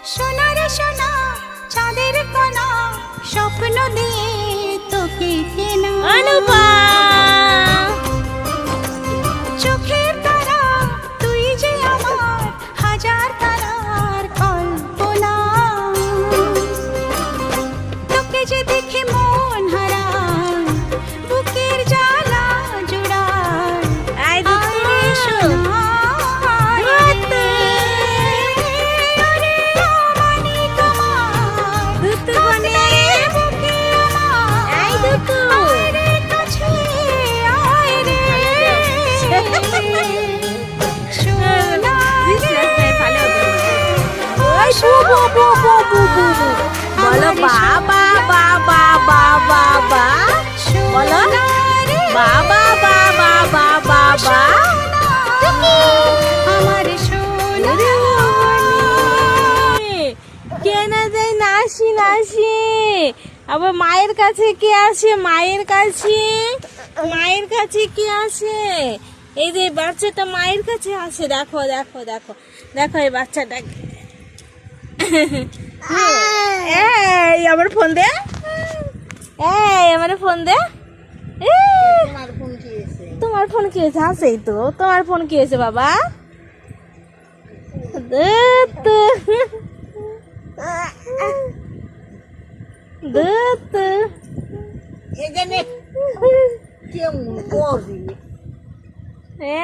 সোনারে সোনা চাঁদের কণা স্বপ্ন দিয়ে তোকে কেনা অনুপা চোখের তারা তুই যে আমার হাজার তারার কল্পনা তোকে যে দেখে মন হারায় বুকের জ্বালা জোড়ায় আই আরে সোনা দুতু। ওরে আমানি তোমার দুতু বনে বুকে আমার আই দুতু আরে কাছে আয় রে সোনা ওই বু বু বু বু বু বু বু। বলো বাবা বাবা বাবা বা বলো বাবা বাবা বাবা বা আমার সোনা কেন যাই নাসি নাসি আবার মায়ের কাছে কে আসে মায়ের কাছে কে আসে এই যে বাচ্চাটা মায়ের কাছে আসে দেখো দেখো দেখো দেখো এই বাচ্চাটা এই আমার ফোন দে আমার ফোন দে তোমার ফোন কি হয়েছে আছেই তো তোমার ফোন কি হয়েছে বাবা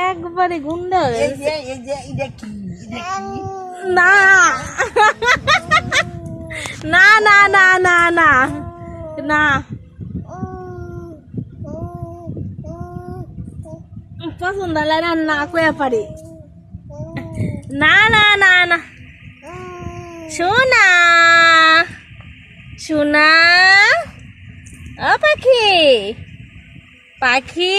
একবারে গুন্ডা না না না না না না না পছন্দ লাগে না কয়ে পারি না না না না সোনা সোনা ও পাখি পাখি